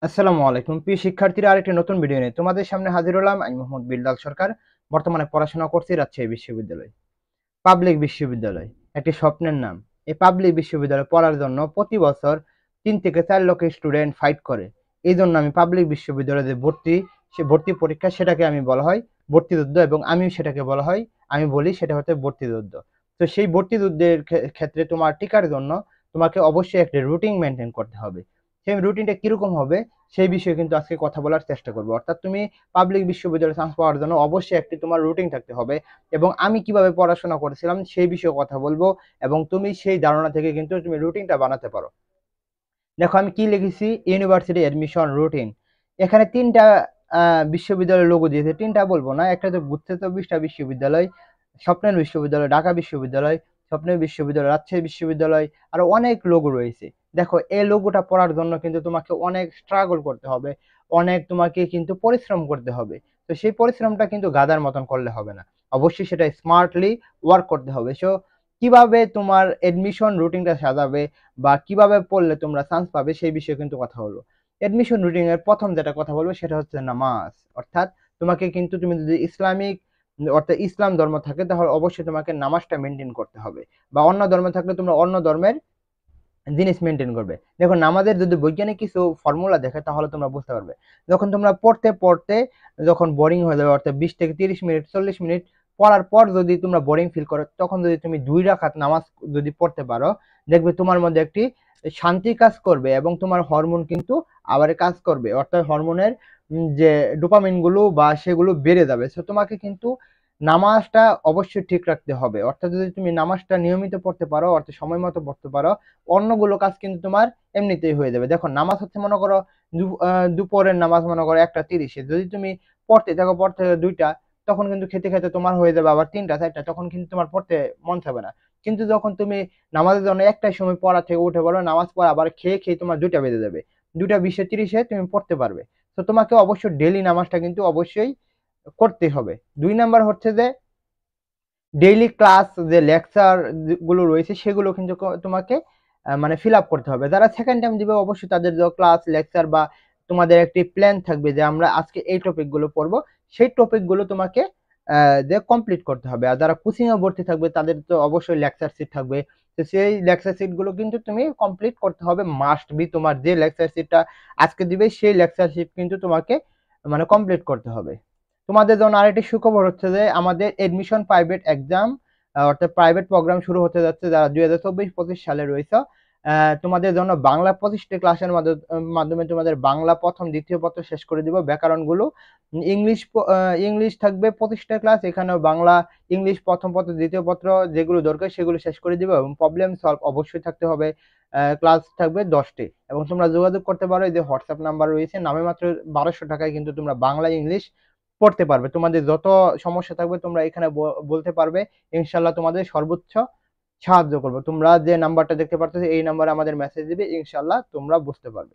আসসালামু আলাইকুম প্রিয় শিক্ষার্থীরা, আরেকটি নতুন ভিডিও নিয়ে তোমাদের সামনে হাজির হলাম। আমি মোহাম্মদ বিল্লাল সরকার। বর্তমানে পড়াশোনা করছি রাজশাহী বিশ্ববিদ্যালয়, পাবলিক বিশ্ববিদ্যালয়, একটি স্বপ্নের নাম। এই পাবলিক বিশ্ববিদ্যালয়ে পড়ার জন্য প্রতি বছর 3 থেকে 4 লক্ষ স্টুডেন্ট ফাইট করে। এই জন্য আমি পাবলিক বিশ্ববিদ্যালয়ে যে ভর্তি, সে ভর্তি পরীক্ষা সেটাকে আমি বলা হয় ভর্তিযুদ্ধ, এবং আমিও সেটাকে বলা হয়, আমি বলি সেটা হচ্ছে ভর্তিযুদ্ধ। তো সেই ভর্তিযুদ্ধের ক্ষেত্রে তোমার টিকার জন্য তোমাকে অবশ্যই একটা রুটিন মেনটেন করতে হবে। সেই রুটিনটা কিরকম হবে সেই বিষয়ে কিন্তু আজকে কথা বলার চেষ্টা করবো। অর্থাৎ তুমি পাবলিক বিশ্ববিদ্যালয়ে চান্স পাওয়ার জন্য অবশ্যই একটি তোমার রুটিন থাকতে হবে, এবং আমি কিভাবে পড়াশোনা করেছিলাম সেই বিষয়ে কথা বলবো, এবং তুমি সেই ধারণা থেকে কিন্তু তুমি রুটিনটা বানাতে পারো। দেখো আমি কি লিখেছি, ইউনিভার্সিটি অ্যাডমিশন রুটিন। এখানে 3টা বিশ্ববিদ্যালয়ের লোগো দিয়েছে। 3টা বলবো না, একটা তো ঘুরতে 24টা বিশ্ববিদ্যালয়, স্বপ্নের বিশ্ববিদ্যালয় ঢাকা বিশ্ববিদ্যালয়, স্বপ্নের বিশ্ববিদ্যালয় রাজশাহী বিশ্ববিদ্যালয়, আরো অনেক লোগো রয়েছে। দেখো এই লোগোটা পড়ার জন্য কিন্তু তোমাকে অনেক স্ট্রাগল করতে হবে, অনেক তোমাকে কিন্তু পরিশ্রম করতে হবে। তো সেই পরিশ্রমটা কিন্তু গাধার মতন করলে হবে না, অবশ্যই সেটা স্মার্টলি ওয়ার্ক করতে হবে। সো কিভাবে তোমার এডমিশন রুটিনটা সাজাবে বা কিভাবে পড়লে তোমরা চান্স পাবে সেই বিষয়ে কিন্তু কথা বলবো। এডমিশন রুটিন এর প্রথম যেটা কথা বলবো সেটা হচ্ছে নামাজ। অর্থাৎ তোমাকে কিন্তু, তুমি যদি ইসলামিক অর্থাৎ ইসলাম ধর্ম থাকে তাহলে অবশ্যই তোমাকে নামাজটা মেনটেন করতে হবে, বা অন্য ধর্ম থাকলে তোমরা অন্য ধর্মের জিনিস মেনটেন করবে। দেখো নামাজের যদি বৈজ্ঞানিক কিছু ফর্মুলা দেখে তাহলে তোমরা বুঝতে পারবে। যখন তোমরা পড়তে পড়তে যখন বোরিং হয়ে যাবে, অর্থাৎ 20 থেকে 30 মিনিট 40 মিনিট পড়ার পর যদি তোমরা বোরিং ফিল করো, তখন যদি তুমি 2 রাকাত নামাজ যদি পড়তে পারো, দেখবে তোমার মধ্যে একটি শান্তি কাজ করবে, এবং তোমার হরমোন কিন্তু আবার কাজ করবে। অর্থাৎ হরমোনের যে ডোপামিন গুলো বা সেগুলো বেড়ে যাবে। সো তোমাকে কিন্তু নামাজটা অবশ্যই ঠিক রাখতে হবে। অর্থাৎ যদি তুমি নামাজটা নিয়মিত পড়তে পারো, অর্থাৎ সময় মতো পড়তে পারো, অন্যগুলো কাজ কিন্তু তোমার এমনিতেই হয়ে যাবে। দেখো নামাজ হচ্ছে, মনে করো দুপুরের নামাজ মনে করো 1টা 30-এ, যদি তুমি পড়তে থাকো 2টা, তখন কিন্তু খেতে খেতে তোমার হয়ে যাবে আবার 3টা 4টা, তখন কিন্তু তোমার পড়তে মন চাবে না। কিন্তু যখন তুমি নামাজের জন্য একটাই সময় পড়া থেকে উঠে পড়ো, নামাজ পড়া আবার খেয়ে খেয়ে তোমার 2টা বেজে যাবে, 2টা 20-30-এ তুমি পড়তে পারবে। তো তোমাকে অবশ্যই ডেইলি নামাজটা কিন্তু অবশ্যই করতে হবে। 2 নাম্বার হচ্ছে যে ডেইলি ক্লাস, যে লেকচার গুলো রয়েছে সেগুলো কিন্তু তোমাকে মানে ফিল আপ করতে হবে। যারা সেকেন্ড টাইম দিবে অবশ্যই তাদের যে ক্লাস লেকচার বা তোমাদের একটি প্ল্যান থাকবে যে আমরা আজকে এই টপিক গুলো পড়বো, সেই টপিক গুলো তোমাকে যে কমপ্লিট করতে হবে। আর যারা কোচিং এ ভর্তি থাকবে তাদের তো অবশ্যই লেকচার সিট থাকবে। তো সেই লেকচার সিট গুলো কিন্তু তুমি কমপ্লিট করতে হবে, মাস্ট বি। তোমার যে লেকচার সিটটা আজকে দিবে সেই লেকচার সিট কিন্তু তোমাকে মানে কমপ্লিট করতে হবে। তোমাদের জন্য আরেকটি সুখবর হচ্ছে যে আমাদের এডমিশন প্রাইভেট এক্সাম, অর্থাৎ প্রাইভেট প্রোগ্রাম শুরু হতে যাচ্ছে, যারা 2024-25 সালে রয়েছে। তোমাদের জন্য বাংলা 25টি ক্লাসের মাধ্যমে তোমাদের বাংলা প্রথম দ্বিতীয় পত্র শেষ করে দিব। ব্যাকরণগুলো ইংলিশ, ইংলিশ থাকবে 25টা ক্লাস, এখানেও বাংলা ইংলিশ প্রথম পত্র দ্বিতীয় পত্র যেগুলো দরকার সেগুলো শেষ করে দিব, এবং প্রবলেম সলভ অবশ্যই থাকতে হবে। ক্লাস থাকবে 10টি, এবং তোমরা যোগাযোগ করতে পারো, এই যে হোয়াটসঅ্যাপ নাম্বার রয়েছে, নামে মাত্র 1200 টাকায় কিন্তু তোমরা বাংলা ইংলিশ পড়তে পারবে। তোমাদের যত সমস্যা থাকবে তোমরা এখানে বলতে পারবে, ইনশাল্লাহ তোমাদের সর্বোচ্চ সাহায্য করবো। তোমরা যে নাম্বারটা দেখতে পাচ্ছ এই নাম্বারে আমাদের মেসেজ দিবে, ইনশাল্লাহ তোমরা বুঝতে পারবে।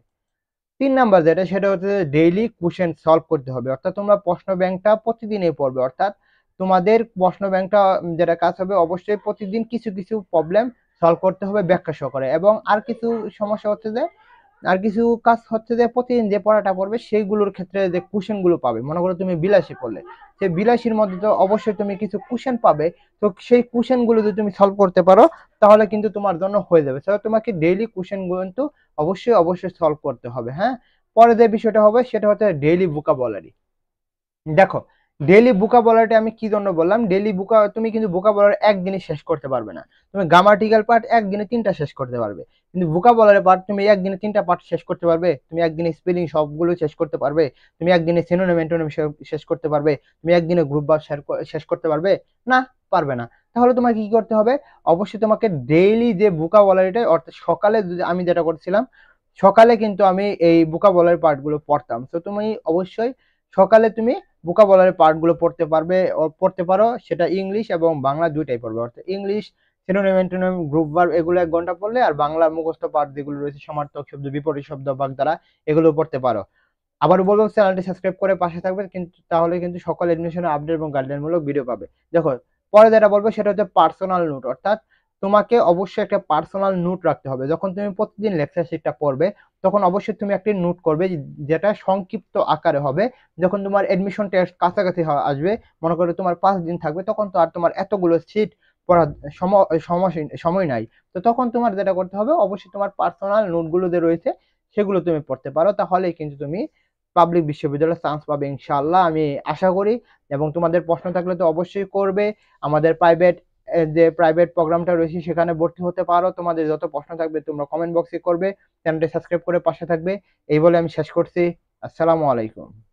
3 নাম্বার যেটা, সেটা হচ্ছে ডেইলি কোশ্চেন সলভ করতে হবে। অর্থাৎ তোমরা প্রশ্ন ব্যাংকটা প্রতিদিনই পড়বে। অর্থাৎ তোমাদের প্রশ্ন ব্যাংকটা যেটা কাজ হবে, অবশ্যই প্রতিদিন কিছু কিছু প্রবলেম সলভ করতে হবে ব্যাখ্যা সহকারে। এবং আর কিছু সমস্যা হচ্ছে যে, আর কিছু কাজ হচ্ছে যে প্রতিদিন যে পড়াটা পড়বে সেইগুলোর ক্ষেত্রে যে কোশ্চেন গুলো পাবে, মনে করো তুমি বিলাসী পড়লে, সেই বিলাসীর মধ্যে তো অবশ্যই তুমি কিছু কোশ্চেন পাবে। তো সেই কোশ্চেন গুলো যদি তুমি সলভ করতে পারো তাহলে কিন্তু তোমার জন্য হয়ে যাবে। তো তোমাকে ডেইলি কোশ্চেন গুলো কিন্তু অবশ্যই অবশ্যই সলভ করতে হবে। হ্যাঁ, পরে যে বিষয়টা হবে সেটা হচ্ছে ডেইলি ভোকাবুলারি। দেখো ডেইলি ভোকাবুলারিটা আমি কি জন্য বললাম, ডেইলি তুমি কিন্তু ভোকাবুলারি একদিনে শেষ করতে পারবে না। তুমি গ্রামাটিক্যাল পার্ট একদিনে 3টা শেষ করতে পারবে, কিন্তু ভোকাবুলারি পার্ট তুমি একদিনে 3টা পার্ট শেষ করতে পারবে? তুমি একদিনে স্পেলিং সবগুলো শেষ করতে পারবে? তুমি একদিনে সিনোনিম অ্যান্টোনিম শেষ করতে পারবে? তুমি একদিনে গ্রুপ ভার্ব শেষ করতে পারবে? না, পারবে না। তাহলে তোমাকে কি করতে হবে, অবশ্যই তোমাকে ডেইলি যে ভোকাবুলারিটা, অর্থাৎ সকালে আমি যেটা করছিলাম, সকালে কিন্তু আমি এই ভোকাবুলারি পার্টগুলো পড়তাম। তো তুমি অবশ্যই সকালে তুমি ভোকাবুলারি পার্টগুলো পড়তে পারো, সেটা ইংলিশ এবং বাংলা দুইটাই পড়বে। অর্থাৎ English synonym antonym group verb এগুলো 1 ঘন্টা পড়লে, আর বাংলা মুখস্থ পার্ট যেগুলো রয়েছে সমার্থক শব্দ বিপরীত শব্দ বাগধারা এগুলো পড়তে পারো। আবার বলবো চ্যানেলটি সাবস্ক্রাইব করে পাশে থাকবে, কিন্তু তাহলে কিন্তু সকল এডমিশনের আপডেট এবং গাইডলাইন মূলক ভিডিও পাবে। দেখো পরে যেটা বলবো সেটা হচ্ছে পার্সোনাল নোট। অর্থাৎ তোমাকে অবশ্যই একটা পার্সোনাল নোট রাখতে হবে। যখন তুমি প্রতিদিন লেকচার শিটটা পড়বে, তখন অবশ্যই তুমি একটি নোট করবে যেটা সংক্ষিপ্ত আকারে হবে। যখন তোমার অ্যাডমিশন টেস্ট কাছাকাছি আসবে, মনে করো তোমার 5 দিন থাকবে, তখন তো আর তোমার এতগুলো শিট পড়ার সময় নাই। তো তখন তোমার যেটা করতে হবে, অবশ্যই তোমার পার্সোনাল নোটগুলো যে রয়েছে সেগুলো তুমি পড়তে পারো, তাহলেই কিন্তু তুমি পাবলিক বিশ্ববিদ্যালয়ে চান্স পাবে ইনশাআল্লাহ, আমি আশা করি। এবং তোমাদের প্রশ্ন থাকলে তো অবশ্যই করবে। আমাদের যে প্রাইভেট প্রোগ্রামটা রয়েছে সেখানে ভর্তি হতে পারো। তোমাদের যত প্রশ্ন থাকবে তোমরা কমেন্ট বক্সে করবে। চ্যানেলটি সাবস্ক্রাইব করে পাশে থাকবে। এই বলে আমি শেষ করছি। আসসালামু আলাইকুম।